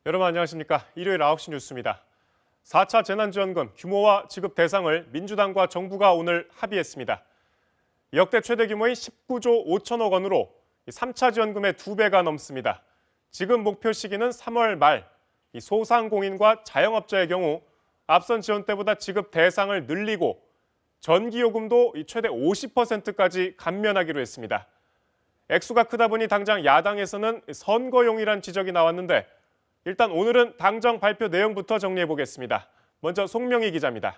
여러분 안녕하십니까? 일요일 9시 뉴스입니다. 4차 재난지원금 규모와 지급 대상을 민주당과 정부가 오늘 합의했습니다. 역대 최대 규모인 19조 5천억 원으로 3차 지원금의 2배가 넘습니다. 지급 목표 시기는 3월 말, 소상공인과 자영업자의 경우 앞선 지원 때보다 지급 대상을 늘리고 전기요금도 최대 50%까지 감면하기로 했습니다. 액수가 크다 보니 당장 야당에서는 선거용이란 지적이 나왔는데 일단 오늘은 당정 발표 내용부터 정리해 보겠습니다. 먼저 송명희 기자입니다.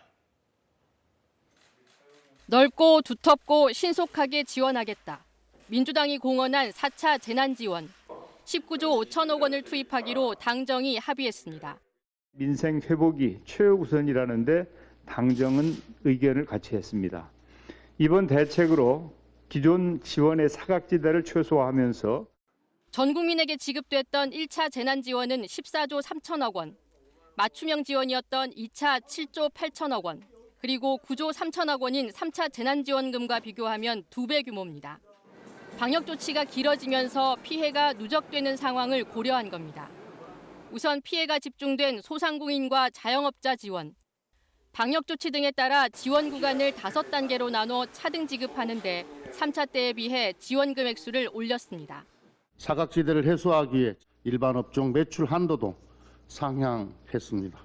넓고 두텁고 신속하게 지원하겠다. 민주당이 공언한 4차 재난지원 19조 5천억 원을 투입하기로 당정이 합의했습니다. 민생 회복이 최우선이라는데 당정은 의견을 같이 했습니다. 이번 대책으로 기존 지원의 사각지대를 최소화하면서 전 국민에게 지급됐던 1차 재난지원은 14조 3천억 원, 맞춤형 지원이었던 2차 7조 8천억 원, 그리고 9조 3천억 원인 3차 재난지원금과 비교하면 2배 규모입니다. 방역 조치가 길어지면서 피해가 누적되는 상황을 고려한 겁니다. 우선 피해가 집중된 소상공인과 자영업자 지원, 방역 조치 등에 따라 지원 구간을 5단계로 나눠 차등 지급하는데 3차 때에 비해 지원 금액수를 올렸습니다. 사각지대를 해소하기 위해 일반 업종 매출 한도도 상향했습니다.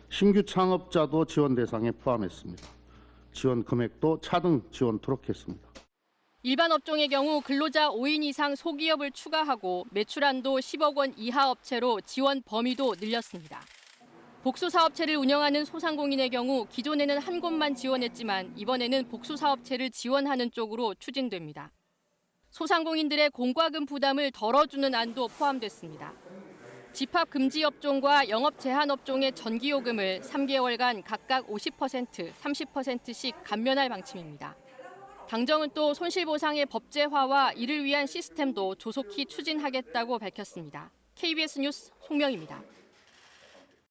신규 창업자도 지원 대상에 포함했습니다. 지원 금액도 차등 지원토록 했습니다. 일반 업종의 경우 근로자 5인 이상 소기업을 추가하고 매출 한도 10억 원 이하 업체로 지원 범위도 늘렸습니다. 복수사업체를 운영하는 소상공인의 경우 기존에는 한 곳만 지원했지만 이번에는 복수사업체를 지원하는 쪽으로 추진됩니다. 소상공인들의 공과금 부담을 덜어주는 안도 포함됐습니다. 집합 금지 업종과 영업 제한 업종의 전기요금을 3개월간 각각 50%, 30%씩 감면할 방침입니다. 당정은 또 손실보상의 법제화와 이를 위한 시스템도 조속히 추진하겠다고 밝혔습니다. KBS 뉴스 송명희입니다.